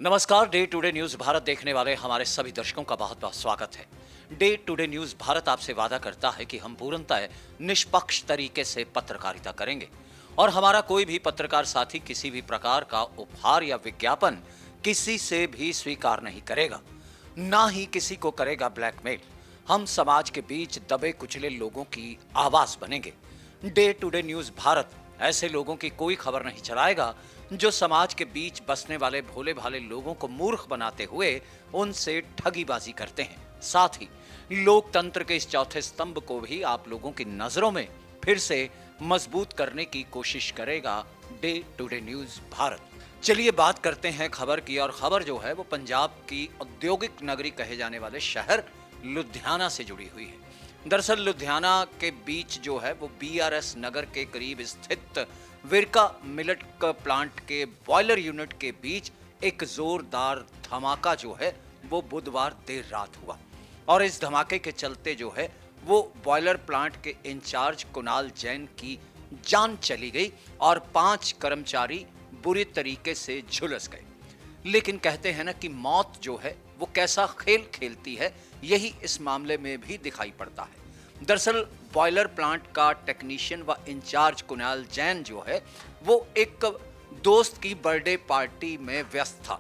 नमस्कार। Day today news Bharat देखने वाले हमारे सभी दर्शकों का बहुत बहुत स्वागत है। डे टुडे न्यूज भारत आपसे वादा करता है कि हम पूर्णतः निष्पक्ष तरीके से पत्रकारिता करेंगे और हमारा कोई भी पत्रकार साथी किसी भी प्रकार का उपहार या विज्ञापन किसी से भी स्वीकार नहीं करेगा, ना ही किसी को करेगा ब्लैकमेल। हम समाज के बीच दबे कुचले लोगों की आवाज बनेंगे। डे टुडे न्यूज भारत ऐसे लोगों की कोई खबर नहीं चलाएगा जो समाज के बीच बसने वाले भोले भाले लोगों को मूर्ख बनाते हुए उनसे ठगीबाजी करते हैं। साथ ही लोकतंत्र के इस चौथे स्तंभ को भी आप लोगों की नजरों में फिर से मजबूत करने की कोशिश करेगा डे टुडे न्यूज भारत। चलिए बात करते हैं खबर की, और खबर जो है वो पंजाब की औद्योगिक नगरी कहे जाने वाले शहर लुधियाना से जुड़ी हुई है। दरअसल लुधियाना के बीच जो है वो बीआरएस नगर के करीब स्थित विरका मिलट प्लांट के बॉयलर यूनिट के बीच एक जोरदार धमाका जो है वो बुधवार देर रात हुआ, और इस धमाके के चलते जो है वो बॉयलर प्लांट के इंचार्ज कुणाल जैन की जान चली गई और 5 कर्मचारी बुरी तरीके से झुलस गए। लेकिन कहते हैं ना कि मौत जो है वो कैसा खेल खेलती है, यही इस मामले में भी दिखाई पड़ता है। दरअसल बॉयलर प्लांट का टेक्नीशियन व इंचार्ज कुणाल जैन जो है वो एक दोस्त की बर्थडे पार्टी में व्यस्त था।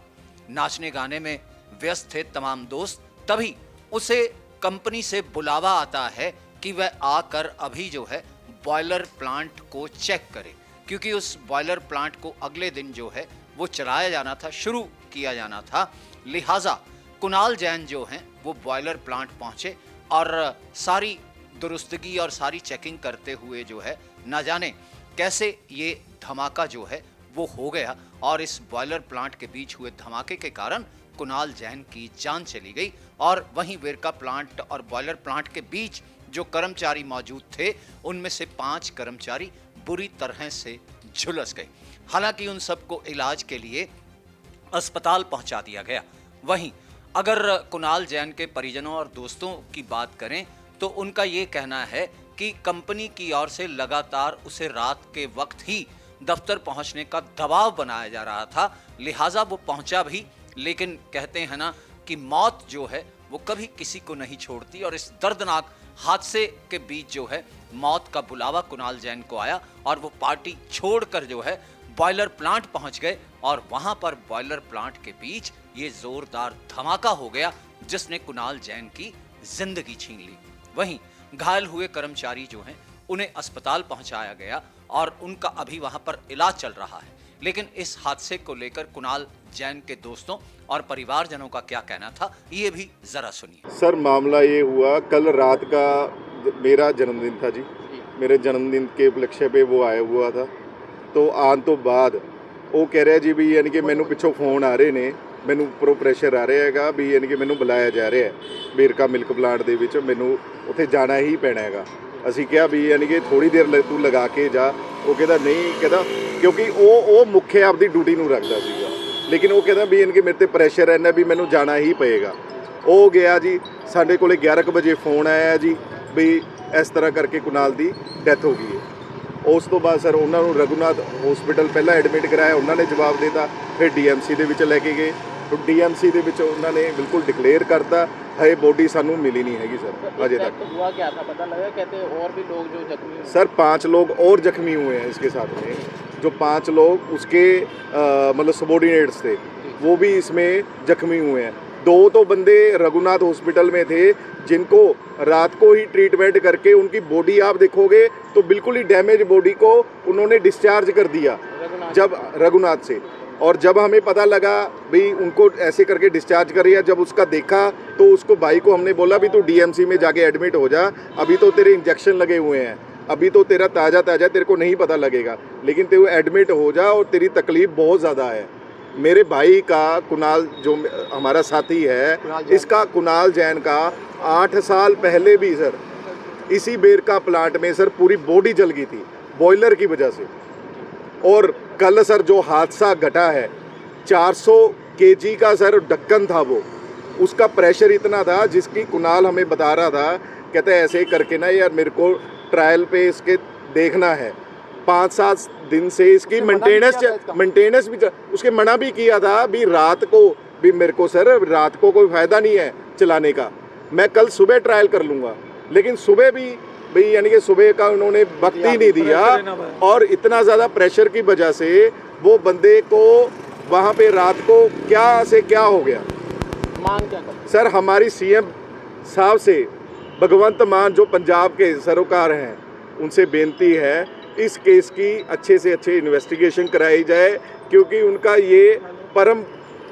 नाचने गाने में व्यस्त थे तमाम दोस्त। तभी उसे कंपनी से बुलावा आता है कि वह आकर अभी जो है बॉयलर प्लांट को चेक करे, क्योंकि उस बॉयलर प्लांट को अगले दिन जो है वो चलाया जाना था, शुरू किया जाना था। लिहाजा कुणाल जैन जो हैं वो बॉयलर प्लांट पहुंचे और सारी दुरुस्तगी और सारी चेकिंग करते हुए जो है ना जाने कैसे ये धमाका जो है वो हो गया, और इस बॉयलर प्लांट के बीच हुए धमाके के कारण कुणाल जैन की जान चली गई। और वहीं विरका प्लांट और बॉयलर प्लांट के बीच जो कर्मचारी मौजूद थे उनमें से 5 कर्मचारी बुरी तरह से झुलस गए। हालांकि उन सबको इलाज के लिए अस्पताल पहुंचा दिया गया। वहीं अगर कुणाल जैन के परिजनों और दोस्तों की बात करें तो उनका ये कहना है कि कंपनी की ओर से लगातार उसे रात के वक्त ही दफ्तर पहुंचने का दबाव बनाया जा रहा था, लिहाजा वो पहुंचा भी। लेकिन कहते हैं ना कि मौत जो है वो कभी किसी को नहीं छोड़ती, और इस दर्दनाक हादसे के बीच जो है मौत का बुलावा कुणाल जैन को आया और वो पार्टी छोड़कर जो है बॉयलर प्लांट पहुंच गए, और वहां पर बॉयलर प्लांट के बीच ये जोरदार धमाका हो गया जिसने कुणाल जैन की जिंदगी छीन ली। वहीं घायल हुए कर्मचारी जो हैं उन्हें अस्पताल पहुंचाया गया और उनका अभी वहां पर इलाज चल रहा है। लेकिन इस हादसे को लेकर कुणाल जैन के दोस्तों और परिवारजनों का क्या कहना था, ये भी जरा सुनिए। सर मामला ये हुआ, कल रात का मेरा जन्मदिन था जी। मेरे जन्मदिन के उपलक्ष्य पे वो आया हुआ था, तो आने तो बाद ਉਹ ਕਹਿ ਰਿਹਾ ਜੀ ਵੀ ਯਾਨੀ ਕਿ ਮੈਨੂੰ ਪਿੱਛੋਂ ਫੋਨ ਆ ਰਹੇ ਨੇ, ਮੈਨੂੰ ਉੱਪਰੋਂ ਪ੍ਰੈਸ਼ਰ ਆ ਰਿਹਾ ਹੈਗਾ ਵੀ ਯਾਨੀ ਕਿ ਮੈਨੂੰ ਬੁਲਾਇਆ ਜਾ ਰਿਹਾ ਹੈ ਵੇਰਕਾ ਮਿਲਕ ਪਲਾਂਟ ਦੇ ਵਿੱਚ, ਮੈਨੂੰ ਉੱਥੇ ਜਾਣਾ ਹੀ ਪੈਣਾ ਹੈਗਾ। ਅਸੀਂ ਕਿਹਾ ਵੀ ਯਾਨੀ ਕਿ ਥੋੜੀ ਦੇਰ ਤੂੰ ਲਗਾ ਕੇ ਜਾ। ਉਹ ਕਹਿੰਦਾ ਨਹੀਂ, ਕਹਿੰਦਾ ਕਿਉਂਕਿ ਉਹ ਮੁੱਖੇ ਆਪਦੀ ਡਿਊਟੀ ਨੂੰ ਰੱਖਦਾ ਸੀਗਾ, ਲੇਕਿਨ ਉਹ ਕਹਿੰਦਾ ਵੀ ਯਾਨੀ ਕਿ ਮੇਰੇ ਤੇ ਪ੍ਰੈਸ਼ਰ ਇੰਨਾ ਵੀ ਮੈਨੂੰ ਜਾਣਾ ਹੀ ਪਏਗਾ। ਉਹ ਗਿਆ ਜੀ, ਸਾਡੇ ਕੋਲੇ 11 ਵਜੇ ਫੋਨ ਆਇਆ ਜੀ ਵੀ ਇਸ ਤਰ੍ਹਾਂ ਕਰਕੇ ਕੁਨਾਲ ਦੀ ਡੈਥ ਹੋ ਗਈ ਹੈ। ਉਸ ਤੋਂ ਬਾਅਦ ਸਰ ਉਹਨਾਂ ਨੂੰ ਰਘੁਨਾਥ ਹਸਪੀਟਲ ਪਹਿਲਾਂ ਐਡਮਿਟ ਕਰਾਇਆ, ਉਹਨਾਂ ਨੇ ਜਵਾਬ ਦਿੱਤਾ। ਫਿਰ ਡੀਐਮਸੀ ਦੇ ਵਿੱਚ ਲੈ ਕੇ ਗਏ, ਡੀਐਮਸੀ ਦੇ ਵਿੱਚ ਉਹਨਾਂ ਨੇ ਬਿल्कुल डिक्लेयर करता है बॉडी सानू मिली नहीं हैगी सर अजय तक। हुआ क्या था पता लगा? कहते हैं और भी लोग जो जख्मी हुए सर 5 लोग और जख्मी हुए हैं इसके साथ में। जो 5 लोग उसके मतलब सबॉर्डिनेट्स थे वो भी इसमें जख्मी हुए हैं। 2 तो बंदे रघुनाथ हॉस्पिटल में थे जिनको रात को ही ट्रीटमेंट करके उनकी बॉडी आप देखोगे तो बिल्कुल ही डैमेज बॉडी को उन्होंने डिस्चार्ज कर दिया जब रघुनाथ से। और जब हमें पता लगा भाई उनको ऐसे करके डिस्चार्ज कर दिया, जब उसका देखा तो उसको भाई को हमने बोला भी तू डीएमसी में जाके एडमिट हो जा, अभी तो तेरे इंजेक्शन लगे हुए हैं, अभी तो तेरा ताज़ा तेरे को नहीं पता लगेगा, लेकिन तू एडमिट हो जा और तेरी तकलीफ़ बहुत ज़्यादा है। मेरे भाई का कुणाल जो हमारा साथी है, इसका कुणाल जैन का 8 साल पहले भी सर इसी बेरका प्लांट में सर पूरी बॉडी जल गई थी बॉयलर की वजह से। और कल सर जो हादसा घटा है 400 केजी का सर ढक्कन था, वो उसका प्रेशर इतना था जिसकी कुणाल हमें बता रहा था, कहते हैं ऐसे करके ना यार मेरे को ट्रायल पे इसके देखना है 5-7 दिन से इसकी मेंटेनेंस भी उसके मना भी किया था भी रात को भी मेरे को सर रात को कोई फ़ायदा नहीं है चलाने का, मैं कल सुबह ट्रायल कर लूँगा, लेकिन सुबह भी भाई यानी कि सुबह का उन्होंने वक्त ही नहीं दिया और इतना ज़्यादा प्रेशर की वजह से वो बंदे को वहाँ पे रात को क्या से क्या हो गया। मांग क्या कर सर हमारी सीएम साहब से भगवंत मान जो पंजाब के सरोकार हैं उनसे बेनती है इस केस की अच्छे से अच्छे इन्वेस्टिगेशन कराई जाए, क्योंकि उनका ये परम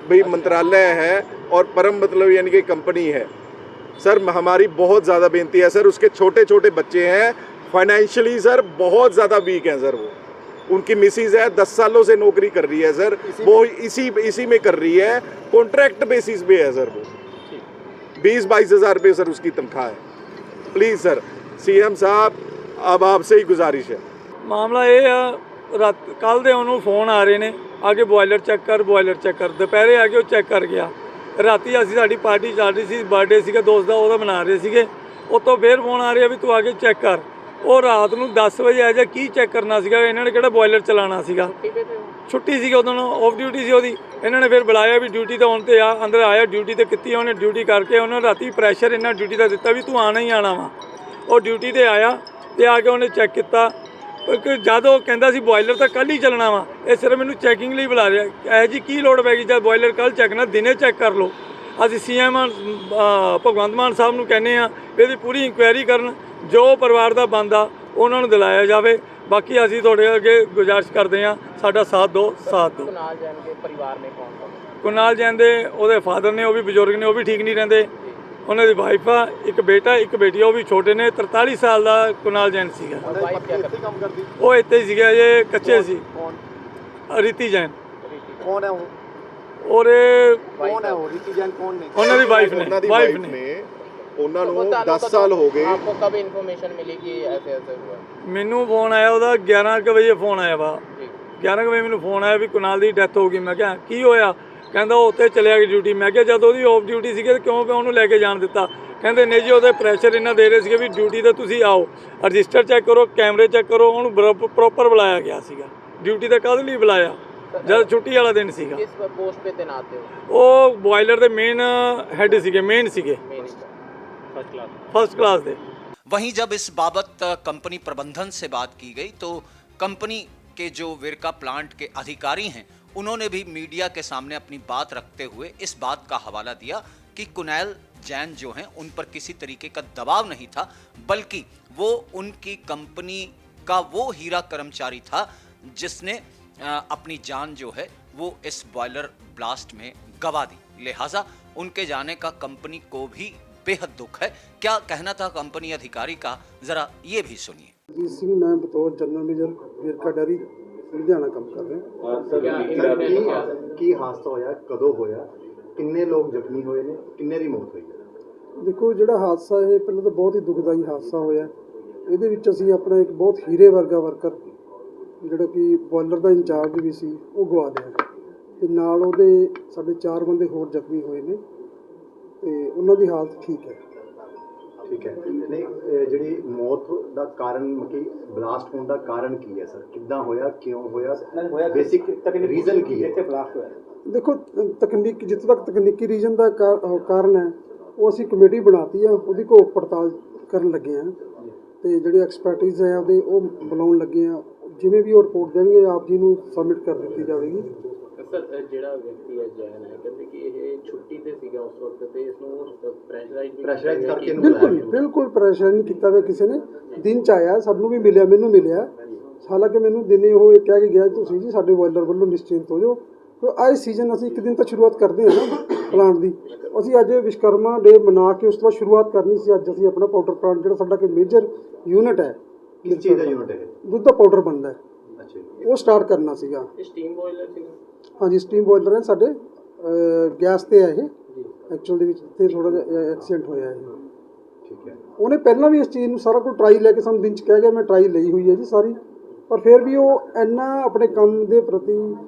भाई मंत्रालय है और परम मतलब यानी कि कंपनी है। सर हमारी बहुत ज़्यादा बेनती है सर, उसके छोटे छोटे बच्चे हैं, फाइनेंशियली सर बहुत ज़्यादा वीक हैं सर, वो उनकी मिसिज है 10 सालों से नौकरी कर रही है सर, वो इसी में कर रही है, कॉन्ट्रैक्ट बेसिस पे है सर, वो 20-22 हज़ार रुपये सर उसकी तनख्वाह है। प्लीज़ सर सीएम साहब अब आपसे ही गुजारिश है। ਮਾਮਲਾ ਇਹ ਆ ਰਾਤ ਕੱਲ੍ਹ ਦੇ ਉਹਨੂੰ ਫੋਨ ਆ ਰਹੇ ਨੇ ਆ ਕੇ ਬੋਇਲਰ ਚੈੱਕ ਕਰ ਦੁਪਹਿਰੇ ਆ ਕੇ ਉਹ ਚੈੱਕ ਕਰ ਗਿਆ। ਰਾਤੀ ਅਸੀਂ ਸਾਡੀ ਪਾਰਟੀ ਚੱਲ ਰਹੀ ਸੀ, ਬਰਥਡੇ ਸੀਗਾ ਦੋਸਤ ਦਾ, ਉਹਦਾ ਮਨਾ ਰਹੇ ਸੀਗੇ, ਉੱਤੋਂ ਫੇਰ ਫੋਨ ਆ ਰਿਹਾ ਵੀ ਤੂੰ ਆ ਕੇ ਚੈੱਕ ਕਰ। ਉਹ ਰਾਤ ਨੂੰ 10 ਵਜੇ ਆ ਜਾ ਕੀ ਚੈੱਕ ਕਰਨਾ ਸੀਗਾ, ਇਹਨਾਂ ਨੇ ਕਿਹੜਾ ਬੋਇਲਰ ਚਲਾਉਣਾ ਸੀਗਾ, ਛੁੱਟੀ ਸੀਗੀ ਉਦੋਂ ਆਫ ਡਿਊਟੀ ਸੀ ਉਹਦੀ। ਇਹਨਾਂ ਨੇ ਫਿਰ ਬੁਲਾਇਆ ਵੀ ਡਿਊਟੀ ਤੇ ਆਉਣ ਤੇ ਆ, ਅੰਦਰ ਆਇਆ ਡਿਊਟੀ ਤੇ ਕੀਤੀ ਉਹਨੇ, ਡਿਊਟੀ ਕਰਕੇ ਉਹਨਾਂ ਰਾਤੀ ਪ੍ਰੈਸ਼ਰ ਇਹਨਾਂ ਡਿਊਟੀ ਦਾ ਦਿੱਤਾ ਵੀ ਤੂੰ ਆਣਾ ਹੀ ਆਣਾ ਵਾ। ਉਹ ਡਿਊਟੀ ਤੇ ਆਇਆ ਤੇ ਆ ਕੇ ਉਹਨੇ ਚੈੱਕ ਕੀਤਾ, ਜਦ ਉਹ ਕਹਿੰਦਾ ਸੀ ਬੋਇਲਰ ਤਾਂ ਕੱਲ੍ਹ ਹੀ ਚੱਲਣਾ ਵਾ, ਇਹ ਸਿਰਫ ਮੈਨੂੰ ਚੈਕਿੰਗ ਲਈ ਬੁਲਾ ਰਿਹਾ। ਇਹੋ ਜਿਹੀ ਕੀ ਲੋੜ ਪੈ ਗਈ ਜਦ ਬੋਇਲਰ ਕੱਲ੍ਹ ਚੈੱਕ ਨਾ ਦਿਨੇ ਚੈੱਕ ਕਰ ਲਓ। ਅਸੀਂ ਸੀਐਮ ਭਗਵੰਤ ਮਾਨ ਸਾਹਿਬ ਨੂੰ ਕਹਿੰਦੇ ਆ ਵੀ ਇਹਦੀ ਪੂਰੀ ਇਨਕੁਆਇਰੀ ਕਰਨ, ਜੋ ਪਰਿਵਾਰ ਦਾ ਬਣਦਾ ਉਹਨਾਂ ਨੂੰ ਦਿਲਾਇਆ ਜਾਵੇ। ਬਾਕੀ ਅਸੀਂ ਤੁਹਾਡੇ ਅੱਗੇ ਗੁਜ਼ਾਰਿਸ਼ ਕਰਦੇ ਹਾਂ ਸਾਡਾ ਸਾਥ ਦਿਓ। कुणाल जैन के परिवार में कौन कौन है? ਕੁਨਾਲ ਜੈਨ ਦੇ ਉਹਦੇ ਫਾਦਰ ਨੇ, ਉਹ ਵੀ ਬਜ਼ੁਰਗ ਨੇ, ਉਹ ਵੀ ਠੀਕ ਨਹੀਂ ਰਹਿੰਦੇ। ਉਹਨਾਂ ਦੀ ਵਾਈਫ ਆ, ਇੱਕ ਬੇਟਾ ਇੱਕ ਬੇਟੀ ਆ, ਉਹ ਵੀ ਛੋਟੇ ਨੇ। 43 ਸਾਲ ਦਾ ਕੁਨਾਲ ਜੈਨ ਸੀਗਾ। और वाइफ क्या करती है? ਉਹ ਇੱਥੇ ਹੀ ਸੀਗਾ, ਇਹ ਕੱਚੇ ਸੀ। ਰੀਤੀ ਜੈਨ कौन है वो? ਔਰ ਇਹ कौन है वो? रीति जैन कौन ने? ਉਹਨਾਂ ਦੀ ਵਾਈਫ ਉਹਨਾਂ ਦੀ ਨੇ ਵਾਈਫ ਨੇ ਉਹਨਾਂ ਨੂੰ 10 ਸਾਲ ਹੋ ਗਏ। आपको कब इन्फॉर्मेशन मिली कि ऐसे ऐसे हुआ? ਮੈਨੂੰ ਫੋਨ ਆਇਆ ਉਹਦਾ 11 ਕੁ ਵਜੇ ਫੋਨ ਆਇਆ ਵਾ। जी 11 ਕੁ ਵਜੇ ਮੈਨੂੰ ਫੋਨ ਆਇਆ ਵੀ ਕੁਨਾਲ ਦੀ ਡੈਥ ਹੋ ਗਈ। ਮੈਂ ਕਿਹਾ ਕੀ ਹੋਇਆ? ਕਹਿੰਦਾ ਉਹ ਉੱਥੇ ਚਲਿਆ ਗਿਆ ਡਿਊਟੀ। ਮੈਂ ਕਿਹਾ ਜਦ ਉਹਦੀ ਆਫ ਡਿਊਟੀ ਸੀਗੀ ਤਾਂ ਕਿਉਂ ਉਹਨੂੰ ਲੈ ਕੇ ਜਾਣ ਦਿੱਤਾ? ਕਹਿੰਦੇ ਨਹੀਂ ਜੀ ਉਹਦੇ ਪ੍ਰੈਸ਼ਰ ਇਹਨਾਂ ਦੇ ਰਹੇ ਸੀਗੇ ਵੀ ਡਿਊਟੀ 'ਤੇ ਤੁਸੀਂ ਆਓ, ਰਜਿਸਟਰ ਚੈੱਕ ਕਰੋ, ਕੈਮਰੇ ਚੈੱਕ ਕਰੋ। ਉਹਨੂੰ ਪ੍ਰੋਪਰ ਬੁਲਾਇਆ ਗਿਆ ਸੀਗਾ। ਡਿਊਟੀ 'ਤੇ ਕਾਹਦੇ ਲਈ ਬੁਲਾਇਆ ਜਦ ਛੁੱਟੀ ਵਾਲਾ ਦਿਨ ਸੀਗਾ। किस पोस्ट पे तैनात थे? ਉਹ ਬੋਇਲਰ ਦੇ ਮੇਨ ਹੈਡ ਸੀਗੇ, ਮੇਨ ਸੀਗੇ, फर्स्ट क्लास दे। वहीं जब इस बाबत कंपनी प्रबंधन से बात की गई तो कंपनी के जो विरका प्लांट के अधिकारी हैं उन्होंने भी मीडिया के सामने अपनी बात रखते हुए इस बात का हवाला दिया कि कुणाल जैन जो हैं उन पर किसी तरीके का दबाव नहीं था, बल्कि वो उनकी कंपनी का वो हीरा कर्मचारी था जिसने अपनी जान जो है वो इस बॉयलर ब्लास्ट में गंवा दी। लिहाजा उनके जाने का कंपनी को भी बेहद दुख है। क्या कहना था कंपनी अधिकारी का, जरा ये भी सुनिए। जी सिंह, मैं बतौर जनरल मैनेजर विरका डेयरी लुधियाना काम कर रहे हैं। ਕੀ ਹਾਦਸਾ ਹੋਇਆ, ਕਦੋਂ ਹੋਇਆ, ਕਿੰਨੇ ਲੋਕ ਜ਼ਖਮੀ ਹੋਏ ਨੇ, ਕਿੰਨੇ ਦੀ ਮੌਤ ਹੋਈ ਹੈ? ਦੇਖੋ ਜਿਹੜਾ ਹਾਦਸਾ ਇਹ ਪਹਿਲਾਂ ਤਾਂ ਬਹੁਤ ਹੀ ਦੁਖਦਾਈ ਹਾਦਸਾ ਹੋਇਆ। ਇਹਦੇ ਵਿੱਚ ਅਸੀਂ ਆਪਣਾ ਇੱਕ ਬਹੁਤ ਹੀਰੇ ਵਰਗਾ ਵਰਕਰ ਜਿਹੜਾ ਕਿ ਬੋਇਲਰ ਦਾ ਇੰਚਾਰਜ ਵੀ ਸੀ ਉਹ ਗਵਾ ਲਿਆ, ਤੇ ਨਾਲ ਉਹਦੇ ਸਾਡੇ 4 ਬੰਦੇ ਹੋਰ ਜ਼ਖਮੀ ਹੋਏ ਨੇ ਤੇ ਉਹਨਾਂ ਦੀ ਹਾਲਤ ਠੀਕ ਹੈ। ਠੀਕ ਹੈ। ਨਹੀਂ ਜਿਹੜੀ ਮੌਤ ਦਾ ਕਾਰਨ ਕਿ ਬਲਾਸਟ ਹੋਣ ਦਾ ਕਾਰਨ ਕੀ ਹੈ ਸਰ? ਕਿੱਦਾਂ ਹੋਇਆ, ਕਿਉਂ ਹੋਇਆ, ਬੇਸਿਕ ਰੀਜ਼ਨ ਕੀ ਹੈ? ਬਲਾਸਟ ਹੋਇਆ ਦੇਖੋ ਜਿੱਥੇ ਤੱਕ ਤਕਨੀਕੀ ਰੀਜ਼ਨ ਦਾ ਕਾਰਨ ਹੈ ਉਹ ਅਸੀਂ ਕਮੇਟੀ ਬਣਾਤੀ ਆ, ਉਹਦੀ ਘੋਖ ਪੜਤਾਲ ਕਰਨ ਲੱਗੇ ਹਾਂ ਤੇ ਜਿਹੜੇ ਐਕਸਪਰਟਿਜ਼ ਹੈ ਉਹਦੇ ਉਹ ਬੁਲਾਉਣ ਲੱਗੇ ਆ। ਜਿਵੇਂ ਵੀ ਉਹ ਰਿਪੋਰਟ ਦੇਣਗੇ ਆਪ ਜੀ ਨੂੰ ਸਬਮਿਟ ਕਰ ਦਿੱਤੀ ਜਾਵੇਗੀ। ਸਰ ਜਿਹੜਾ ਵਿਅਕਤੀ ਹੈ ਜੈਨ ਹੈ, ਕਹਿੰਦੇ ਕਿ ਇਹ ਛੁੱਟੀ ਤੇ ਸੀਗਾ ਉਸ ਵਕਤ ਤੇ ਇਸ ਨੂੰ ਪ੍ਰੈਸ਼ਰਾਈਜ਼ ਕਰਕੇ ਬਿਲਕੁਲ ਪ੍ਰੈਸ਼ਰ ਨਹੀਂ ਕੀਤਾ ਹੋਇਆ ਕਿਸੇ ਨੇ। ਦਿਨ ਚ ਆਇਆ, ਸਾਨੂੰ ਵੀ ਮਿਲਿਆ, ਮੈਨੂੰ ਮਿਲਿਆ। ਹਾਲਾਂਕਿ ਮੈਨੂੰ ਦਿਨੇ ਉਹ ਇਹ ਕਹਿ ਕੇ ਗਿਆ ਤੁਸੀਂ ਜੀ ਸਾਡੇ ਬੋਇਲਰ ਵੱਲੋਂ ਨਿਸ਼ਚਿੰਤ ਹੋ ਜਾਓ। ਅੱਜ ਸੀਜ਼ਨ ਅਸੀਂ ਇੱਕ ਦਿਨ ਤਾਂ ਸ਼ੁਰੂਆਤ ਕਰਦੇ ਹਾਂ ਨਾ ਪਲਾਂਟ ਦੀ। ਅਸੀਂ ਅੱਜ ਵਿਸ਼ਕਰਮਾ ਡੇ ਮਨਾ ਕੇ ਉਸ ਤੋਂ ਬਾਅਦ ਸ਼ੁਰੂਆਤ ਕਰਨੀ ਸੀ। ਅੱਜ ਅਸੀਂ ਆਪਣਾ ਪਾਊਡਰ ਪਲਾਂਟ ਜਿਹੜਾ ਸਾਡਾ ਕਿ ਮੇਜਰ ਯੂਨਿਟ ਹੈ, ਕਿਸ ਚੀਜ਼ ਦਾ ਯੂਨਿਟ ਹੈ? ਦੁੱਧ ਦਾ ਪਾਊਡਰ ਬਣਦਾ ਹੈ, ਅੱਛਾ, ਉਹ ਸਟਾਰਟ ਕਰਨਾ ਸੀਗਾ। ਸਟੀਮ ਬੋਇਲਰ ਸੀ? ਹਾਂਜੀ ਸਟੀਮ ਬੋਇਲਰ ਹੈ ਸਾਡੇ, ਗੈਸ ਤੇ ਹੈ ਇਹ। ਐਕਚੁਅਲ ਦੇ ਵਿੱਚ ਤੇ ਥੋੜਾ ਜਿਹਾ ਐਕਸੀਡੈਂਟ ਹੋਇਆ ਇਹ। ਠੀਕ ਹੈ। ਉਹਨੇ ਪਹਿਲਾਂ ਵੀ ਇਸ ਚੀਜ਼ ਨੂੰ ਸਾਰਾ ਕੁਝ ਟਰਾਈ ਲੈ ਕੇ ਸਾਨੂੰ ਦਿਨ 'ਚ ਕਹਿ ਗਿਆ ਮੈਂ ਟਰਾਈ ਲਈ ਹੋਈ ਹੈ ਜੀ ਸਾਰੀ, ਪਰ ਫਿਰ ਵੀ ਉਹ ਇੰਨਾ ਆਪਣੇ ਕੰਮ ਦੇ ਪ੍ਰਤੀ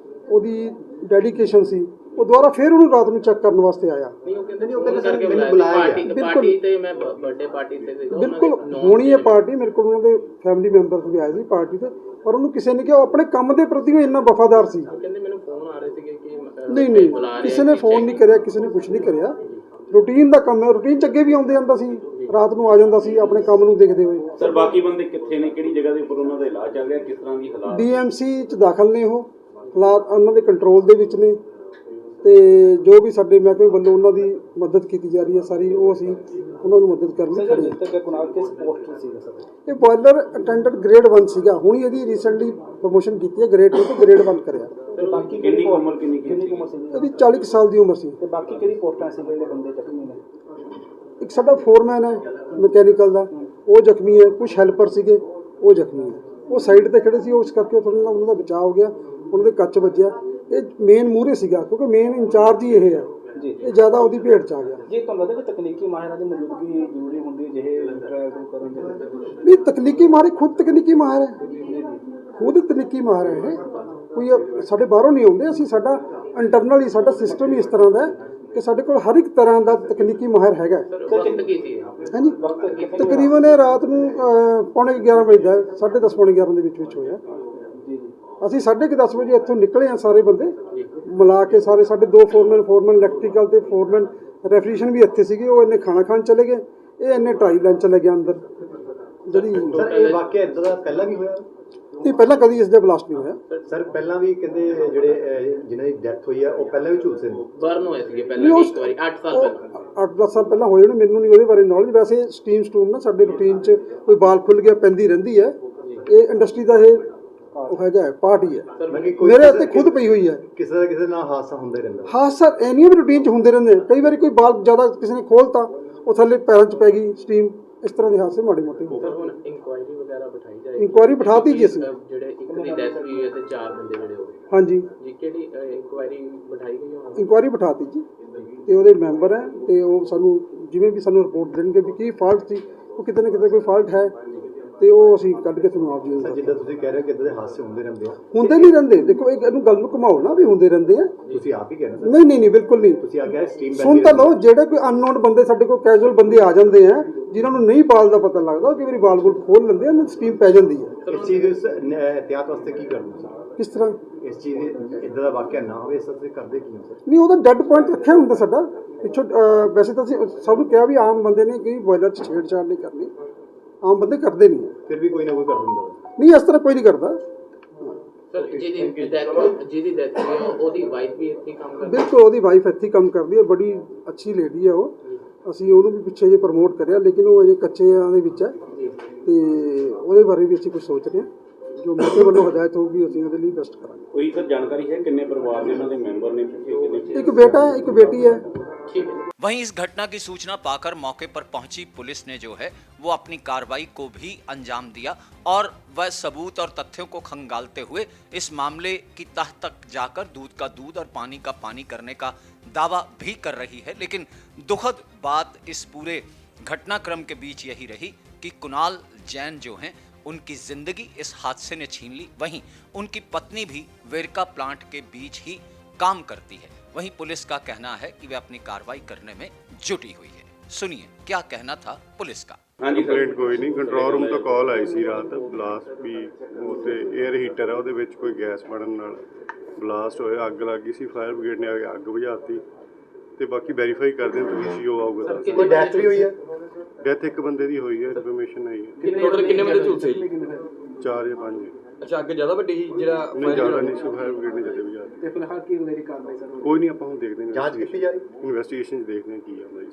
ਉਹਦੀ ਡੈਡੀਕੇਸ਼ਨ ਸੀ ਉਹ ਦੁਬਾਰਾ ਫਿਰ ਉਹਨੂੰ ਰਾਤ ਨੂੰ ਚੈੱਕ ਕਰਨ ਵਾਸਤੇ ਆਇਆ। ਨਹੀਂ ਉਹ ਕਹਿੰਦੇ ਉਹ ਕਹਿੰਦੇ ਫੋਨ ਕਰਕੇ ਮੈਨੂੰ ਬੁਲਾਇਆ ਬੁਲਾਇਆ ਪਾਰਟੀ ਗਿਆ। ਪਾਰਟੀ ਤੇ ਮੈਂ ਬਰਥਡੇ ਪਾਰਟੀ ਤੇ ਸੀਗਾ, ਉਹਨਾਂ ਦੇ ਬਿਲਕੁਲ known ਹੋਣੀ ਹੈ ਸੀ। ਪਾਰਟੀ, ਮੇਰੇ ਕੋਲ ਉਹਨਾਂ ਦੇ ਫੈਮਿਲੀ ਮੈਂਬਰਸ ਵੀ ਆਏ ਸੀ ਪਾਰਟੀ ਤੇ, ਪਰ ਉਹਨੂੰ ਕਿਸੇ ਨੇ ਕਿਹਾ ਉਹ ਆਪਣੇ ਕੰਮ ਦੇ ਪ੍ਰਤੀ ਉਹ ਇੰਨਾ ਵਫਾਦਾਰ ਸੀ। ਉਹ ਕਹਿੰਦੇ ਮੈਨੂੰ ਫੋਨ ਆ ਰਹੇ ਸੀਗੇ ਕਿ ਨਹੀਂ ਨਹੀਂ, ਕਿਸੇ ਨੇ ਫੋਨ ਨਹੀਂ ਕਰਿਆ, ਕਿਸੇ ਨੇ ਕੁਝ ਨਹੀਂ ਕਰਿਆ। ਰੂਟੀਨ ਦਾ ਕੰਮ ਹੈ, ਰੂਟੀਨ ਚ ਅੱਗੇ ਵੀ ਆਉਂਦੇ ਜਾਂਦਾ ਸੀ, ਰਾਤ ਨੂੰ ਆ ਜਾਂਦਾ ਸੀ ਆਪਣੇ ਕੰਮ ਨੂੰ ਦੇਖਦੇ ਹੋਏ। ਸਰ ਬਾਕੀ ਬੰਦੇ ਕਿੱਥੇ ਨੇ, ਕਿਹੜੀ ਜਗ੍ਹਾ ਦੇ ਉੱਪਰ ਉਹਨਾਂ ਦਾ ਇਲਾਜ ਚੱਲ ਰਿਹਾ, ਕਿਸ ਤਰ੍ਹਾਂ ਦੀ ਹਾਲਾਤ? ਡੀਐਮਸੀ ਚ ਦਾਖਲ ਨੇ, ਉਹ ਹਾਲਾਤ ਉਹਨਾਂ ਦੇ ਕੰਟਰੋਲ ਦੇ ਵਿੱਚ ਨੇ, ਤੇ ਜੋ ਵੀ ਸਾਡੇ ਮਹਿਕਮੇ ਵੱਲੋਂ ਉਹਨਾਂ ਦੀ ਮਦਦ ਕੀਤੀ ਜਾ ਰਹੀ ਹੈ ਸਾਰੀ, ਉਹ ਅਸੀਂ ਉਹਨਾਂ ਨੂੰ ਮਦਦ ਕਰਨ ਲਈ ਖੜੇ ਹਾਂ। ਇਹ ਬੋਇਲਰ ਅਟੈਂਡੈਂਟ ਗ੍ਰੇਡ 1 ਸੀਗਾ, ਹੁਣ ਇਹਦੀ ਰੀਸੈਂਟਲੀ ਪ੍ਰਮੋਸ਼ਨ ਕੀਤੀ ਹੈ, ਗ੍ਰੇਡ 2 ਤੋਂ ਗ੍ਰੇਡ 1 ਕਰਿਆ। ਬਾਕੀ ਕਿੰਨੀ ਕੁ ਉਮਰ ਕਿੰਨੀ ਸੀ? ਇਹਦੀ 40 ਸਾਲ ਦੀ ਉਮਰ ਸੀ। ਤੇ ਬਾਕੀ ਕਿਹੜੀ ਪੋਸਟਾਂ ਸੀ ਜਿਹੜੇ ਬੰਦੇ ਜ਼ਖਮੀ ਨੇ? ਇੱਕ ਸਾਡਾ ਫੋਰਮੈਨ ਹੈ ਮਕੈਨੀਕਲ ਦਾ, ਉਹ ਜ਼ਖਮੀ ਹੈ। ਕੁਝ ਹੈਲਪਰ ਸੀਗੇ, ਉਹ ਜ਼ਖਮੀ ਹੈ। ਉਹ ਸਾਈਡ ਤੇ ਖੜੇ ਸੀ, ਉਸ ਕਰਕੇ ਥੋੜਾ ਜਿਹਾ ਉਹਨਾਂ ਦਾ ਬਚਾਅ ਹੋ ਗਿਆ, ਉਹਨਾਂ ਦੇ ਕੱਚ ਵੱਜਿਆ। ਇਹ ਮੇਨ ਮੂਹਰੇ ਸੀਗਾ ਕਿਉਂਕਿ ਮੇਨ ਇੰਚਾਰਜ ਹੀ ਇਹ ਹੈ ਜੀ। ਇਹ ਜ਼ਿਆਦਾ ਉਹਦੀ ਭੇਟ ਚ ਆ ਗਿਆ। ਜੀ ਤੁਹਾਨੂੰ ਲੱਗਦਾ ਕਿ ਤਕਨੀਕੀ ਮਾਹਿਰਾਂ ਦੀ ਮੌਜੂਦਗੀ ਜ਼ਰੂਰੀ ਹੁੰਦੀ ਹੈ ਜਿਹੇ ਟ੍ਰਾਇਲ ਕਰਨ ਦੇ? ਨਹੀਂ, ਤਕਨੀਕੀ ਮਾਹਿਰ ਖੁਦ ਤਕਨੀਕੀ ਮਾਹਿਰ ਹੈ, ਖੁਦ ਤਕਨੀਕੀ ਮਾਹਿਰ ਹੈ। ਇਹ ਕੋਈ ਸਾਡੇ ਬਾਹਰੋਂ ਨਹੀਂ ਆਉਂਦੇ, ਅਸੀਂ ਸਾਡਾ ਇੰਟਰਨਲ ਹੀ ਸਾਡਾ ਸਿਸਟਮ ਹੀ ਇਸ ਤਰ੍ਹਾਂ ਦਾ ਹੈ ਕਿ ਸਾਡੇ ਕੋਲ ਹਰ ਇੱਕ ਤਰ੍ਹਾਂ ਦਾ ਤਕਨੀਕੀ ਮਾਹਿਰ ਹੈਗਾ। ਵਕਤ ਕੀ ਸੀ? ਹਾਂਜੀ, ਤਕਰੀਬਨ ਇਹ ਰਾਤ ਨੂੰ ਪੌਣੇ 11 ਵਜੇ ਦਾ, 10:30 ਪੌਣੇ 11 ਦੇ ਵਿੱਚ ਹੋਇਆ। ਅਸੀਂ 10:30 ਵਜੇ ਇੱਥੋਂ ਨਿਕਲੇ ਆ, ਸਾਰੇ ਬੰਦੇ ਮਿਲਾ ਕੇ ਸਾਰੇ ਸਾਡੇ 2 ਫੋਰਮੈਨ ਇਲੈਕਟ੍ਰੀਕਲ ਤੇ ਫੋਰਮੈਨ ਰੈਫਰੀਸ਼ਨ ਵੀ ਇੱਥੇ ਸੀਗੇ। ਉਹ ਇੰਨੇ ਖਾਣਾ ਖਾਣ ਚਲੇ ਗਏ, ਇਹ ਇੰਨੇ ਟਰਾਈ ਲੈਣ ਚਲੇ ਗਏ ਅੰਦਰ। ਜਿਹੜੀ ਸਰ ਇਹ ਵਾਕਿਆ ਇਦਾਂ ਦਾ ਪਹਿਲਾਂ ਵੀ ਹੋਇਆ? ਇਹ ਪਹਿਲਾਂ ਕਦੀ ਇਸ ਦਾ ਬਲਾਸਟ ਨਹੀਂ ਹੋਇਆ। ਸਰ ਪਹਿਲਾਂ ਵੀ ਕਹਿੰਦੇ ਜਿਹੜੇ ਜਿਨ੍ਹਾਂ ਦੀ ਡੈਥ ਹੋਈ ਆ ਉਹ ਪਹਿਲਾਂ ਵੀ ਝੂਲਸੇ ਨੇ? ਬਰਨ ਹੋਏ ਸੀਗੇ ਪਹਿਲਾਂ ਵੀ ਇੱਕ ਵਾਰੀ 8 ਸਾਲ ਪਹਿਲਾਂ। 8-10 ਸਾਲ ਪਹਿਲਾਂ ਹੋਏ ਨੇ, ਮੈਨੂੰ ਨਹੀਂ ਉਹਦੇ ਬਾਰੇ ਨੌਲੇਜ। ਵੈਸੇ ਸਟੂਮ ਨਾ ਸਾਡੇ ਰੂਟੀਨ 'ਚ ਕੋਈ ਬਾਲ ਖੁੱਲ ਗਿਆ ਪੈਂਦੀ ਰਹਿੰਦੀ ਹੈ, ਇਹ ਇੰਡਸਟਰੀ ਦਾ ਇਹ ਉਹ ਹੈਗਾ ਪਾਰਟ ਹੀ ਹੈ। ਮੇਰੇ ਇੱਥੇ ਖੁਦ ਪਈ ਹੋਈ ਹੈ। ਕਿਸੇ ਨਾਲ ਹਾਦਸਾ ਹੁੰਦੇ ਰਹਿੰਦਾ? ਹਾਦਸਾ ਐਨੀਆਂ ਵੀ ਰੂਟੀਨ 'ਚ ਹੁੰਦੇ ਰਹਿੰਦੇ। ਕਈ ਵਾਰੀ ਕੋਈ ਬਾਲ ਜ਼ਿਆਦਾ ਕਿਸੇ ਨੇ ਖੋਲਤਾ, ਉਹ ਥੱਲੇ ਪੈਰਾਂ 'ਚ ਪੈ ਗਈ ਸਟੀਮ, ਇਸ ਤਰ੍ਹਾਂ ਦੇ ਹਾਦਸੇ ਮਾੜੇ ਮੋਟੇ ਸਰ ਹੁਣ ਇਨਕੁਆਇਰੀ ਵਗੈਰਾ ਬਿਠਾਈ ਜਾਏਗੀ? ਇਨਕੁਆਇਰੀ ਬਿਠਾਤੀ ਜੀ ਅਸੀਂ। ਜਿਹੜੇ ਇੱਕ ਦੀ ਡੈਥ ਵੀ ਹੋਈ ਹੈ ਤੇ 4 ਬੰਦੇ ਜਿਹੜੇ ਹੋਏ ਹਾਂਜੀ, ਜੀ, ਕਿਹੜੀ ਇਨਕੁਆਇਰੀ ਬਿਠਾਈ ਗਈ ਹੁਣ? ਇਨਕੁਆਇਰੀ ਬਿਠਾਤੀ ਜੀ, ਤੇ ਉਹਦੇ ਮੈਂਬਰ ਹੈ, ਤੇ ਉਹ ਸਾਨੂੰ ਜਿਵੇਂ ਵੀ ਸਾਨੂੰ ਰਿਪੋਰਟ ਦੇਣਗੇ ਵੀ ਕੀ ਫਾਲਟ ਸੀ, ਉਹ ਕਿਤੇ ਨਾ ਕਿਤੇ ਕੋਈ ਫਾਲਟ ਹੈ, ਤੇ ਉਹ ਅਸੀਂ ਕੱਢ ਕੇ ਤੁਹਾਨੂੰ ਆਪ ਜੀ ਸਰ ਜਿੱਦਾਂ ਤੁਸੀਂ ਕਹਿ ਰਹੇ ਹੋ ਕਿ ਇਦਾਂ ਦੇ ਹਾਦਸੇ ਹੁੰਦੇ ਰਹਿੰਦੇ ਆ, ਹੁੰਦੇ ਨਹੀਂ ਰਹਿੰਦੇ। ਦੇਖੋ ਇਹਨੂੰ ਗੱਲ ਨੂੰ ਘੁਮਾਓ ਨਾ ਵੀ ਹੁੰਦੇ ਰਹਿੰਦੇ ਆ। ਤੁਸੀਂ ਆਪ ਹੀ ਕਹਿ ਰਹੇ ਸਰ? ਨਹੀਂ ਬਿਲਕੁਲ ਨਹੀਂ। ਤੁਸੀਂ ਆ ਕਹਿ ਰਹੇ ਸਟੀਮ ਸੁਣ ਤਾਂ ਲਓ, ਜਿਹੜੇ ਕੋਈ ਅਨਨੋਨ ਬੰਦੇ ਸਾਡੇ ਕੋਲ ਕੈਜੂਅਲ ਬੰਦੇ ਆ ਜਾਂਦੇ ਆ, ਜਿਨ੍ਹਾਂ ਨੂੰ ਨਹੀਂ ਬਾਲ ਦਾ ਪਤਾ ਲੱਗਦਾ, ਕਈ ਵਾਰੀ ਬਾਲ ਖੋਲ ਲੈਂਦੇ ਆ, ਸਟੀਮ ਪੈ ਜਾਂਦੀ ਹੈ। ਇਸ ਚੀਜ਼ ਦੇ ਇਹਤਿਆਤ ਵਾਸਤੇ ਕੀ ਕਰਨਾ ਸਰ? ਕਿਸ ਤਰ੍ਹਾਂ? ਇਸ ਚੀਜ਼ ਦੇ ਇਦਾਂ ਦਾ ਵਾਕਿਆ ਨਾ ਹੋਵੇ, ਇਸ ਵਾਸਤੇ ਕਰਦੇ ਕੀ ਹੋ ਸਰ? ਨਹੀਂ, ਉਹਦਾ ਡੈਡ ਪੁਆਇੰਟ ਰੱਖਿਆ ਹੁੰਦਾ ਸਾਡਾ ਪਿੱਛੋਂ। ਵੈਸੇ ਤਾਂ ਅਸੀਂ ਸਭ ਨੂੰ ਕਿਹਾ ਵੀ ਆਮ ਬੰਦੇ ਨੇ ਕਿ ਬੋਇਲਰ 'ਚ ਛੇੜਛਾੜ ਨਹੀਂ ਕਰਨੀ, ਆਮ ਬੰਦੇ ਕਰਦੇ ਨਹੀਂ। ਫਿਰ ਵੀ ਕੋਈ ਨਾ ਕੋਈ ਕਰ ਦਿੰਦਾ? ਨਹੀਂ, ਇਸ ਤਰ੍ਹਾਂ ਕੋਈ ਨਹੀਂ ਕਰਦਾ। ਸਰ ਜਿਹਦੀ ਡੈਥ ਹੋਈ ਹੈ ਉਹਦੀ ਵਾਈਫ ਵੀ ਇੱਥੇ ਕੰਮ ਕਰਦੀ? ਬਿਲਕੁਲ, ਉਹਦੀ ਵਾਈਫ ਇੱਥੇ ਹੀ ਕੰਮ ਕਰਦੀ ਹੈ, ਬੜੀ ਅੱਛੀ ਲੇਡੀ ਹੈ ਉਹ। ਅਸੀਂ ਉਹਨੂੰ ਵੀ ਪਿੱਛੇ ਜੇ ਪ੍ਰਮੋਟ ਕਰਿਆ, ਲੇਕਿਨ ਉਹ ਅਜੇ ਕੱਚਿਆਂ ਦੇ ਵਿੱਚ ਹੈ, ਤੇ ਉਹਦੇ ਬਾਰੇ ਵੀ ਅਸੀਂ ਕੁਝ ਸੋਚ ਰਹੇ ਹਾਂ। ਜੋ ਮੇਰੇ ਵੱਲੋਂ ਹਦਾਇਤ ਹੋਊਗੀ ਅਸੀਂ ਉਹਦੇ ਲਈ ਬੈਸਟ ਕਰਾਂਗੇ। ਕੋਈ ਸਰ ਜਾਣਕਾਰੀ ਹੈ ਕਿੰਨੇ ਪਰਿਵਾਰ ਦੇ ਉਹਨਾਂ ਦੇ ਮੈਂਬਰ ਨੇ? ਇੱਕ ਬੇਟਾ है, एक बेटी है। वहीं इस घटना की सूचना पाकर मौके पर पहुंची पुलिस ने जो है वो अपनी कार्रवाई को भी अंजाम दिया और वह सबूत और तथ्यों को खंगालते हुए इस मामले की तह तक जाकर दूध का दूध और पानी का पानी करने का दावा भी कर रही है। लेकिन दुखद बात इस पूरे घटनाक्रम के बीच यही रही कि कुणाल जैन जो हैं उनकी जिंदगी इस हादसे ने छीन ली। वहीं उनकी पत्नी भी वेरका प्लांट के बीच ही काम करती है। वहीं पुलिस का कहना है कि वे अपनी कार्रवाई करने में जुटी हुई है। सुनिए क्या कहना था पुलिस का। ਹਾਂਜੀ ਸਰ, ਕੰਪਲੇਂਟ ਕੋਈ ਨਹੀਂ, ਕੰਟਰੋਲ ਰੂਮ ਤੋਂ ਕਾਲ ਆਈ ਸੀ ਰਾਤ ਬਲਾਸਟ ਵੀ ਉੱਥੇ 에ਅਰ ਹੀਟਰ ਆ ਉਹਦੇ ਵਿੱਚ ਕੋਈ ਗੈਸ ਬਣਨ ਨਾਲ ਬਲਾਸਟ ਹੋਇਆ, ਅੱਗ ਲੱਗ ਗਈ ਸੀ। ਫਾਇਰ ਬ੍ਰਿਗੇਡ ਨੇ ਆ ਕੇ ਅੱਗ ਬੁਝਾਤੀ ਤੇ ਬਾਕੀ ਵੈਰੀਫਾਈ ਕਰਦੇ ਹਾਂ, ਤੁਸੀਂ ਉਹ ਆਊਗਾ ਦੱਸ। ਕੋਈ ਡੈਥ ਵੀ ਹੋਈ ਹੈ? ਡੈਥ ਇੱਕ ਬੰਦੇ ਦੀ ਹੋਈ ਹੈ, ਇਨਫੋਰਮੇਸ਼ਨ ਆਈ ਹੈ। ਟੋਟਲ ਕਿੰਨੇ ਬੰਦੇ ਝੂਠੇ ਜੀ? 4 ਜਾਂ 5। ਅੱਛਾ, ਅੱਗੇ ਜ਼ਿਆਦਾ ਵੱਡੀ ਸੀ ਜਿਹੜਾ ਨਹੀਂ ਜ਼ਿਆਦਾ ਨਹੀਂ ਸੀ, ਫਾਇਰ ਬ੍ਰਿਗੇਡ ਨੇ ਜਦੇ ਬੁਝਾਤੀ। ਤੇ ਫਿਲਹਾਲ ਕੀ ਮੇਰੀ ਕਾਰਵਾਈ ਸਰ? ਕੋਈ ਨਹੀਂ, ਆਪਾਂ ਹੁਣ ਦੇਖਦੇ ਹਾਂ, ਜਾਂਚ ਕੀਤੀ ਜਾ ਰਹੀ? ਇਨਵੈਸਟੀਗੇਸ਼ਨ ਦੇਖਦੇ ਹਾਂ ਕੀ ਆਉਂਦਾ ਜੀ।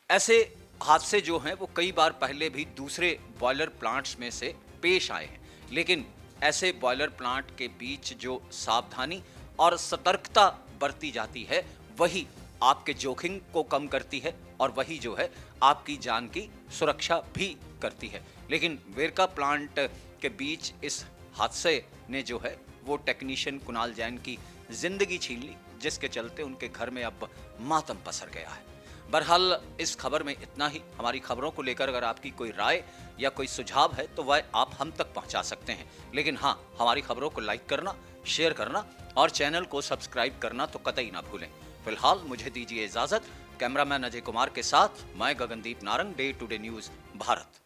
ऐसे हादसे जो हैं वो कई बार पहले भी दूसरे बॉयलर प्लांट्स में से पेश आए हैं, लेकिन ऐसे बॉयलर प्लांट के बीच जो सावधानी और सतर्कता बरती जाती है वही आपके जोखिम को कम करती है और वही जो है आपकी जान की सुरक्षा भी करती है। लेकिन वेरका प्लांट के बीच इस हादसे ने जो है वो टेक्नीशियन कुणाल जैन की जिंदगी छीन ली, जिसके चलते उनके घर में अब मातम पसर गया है। बहरहाल इस खबर में इतना ही। हमारी खबरों को लेकर अगर आपकी कोई राय या कोई सुझाव है तो वह आप हम तक पहुंचा सकते हैं। लेकिन हाँ, हमारी खबरों को लाइक करना, शेयर करना और चैनल को सब्सक्राइब करना तो कतई ना भूलें। फिलहाल मुझे दीजिए इजाजत। कैमरामैन अजय कुमार के साथ मैं Gagandeep Narang, day today news Bharat.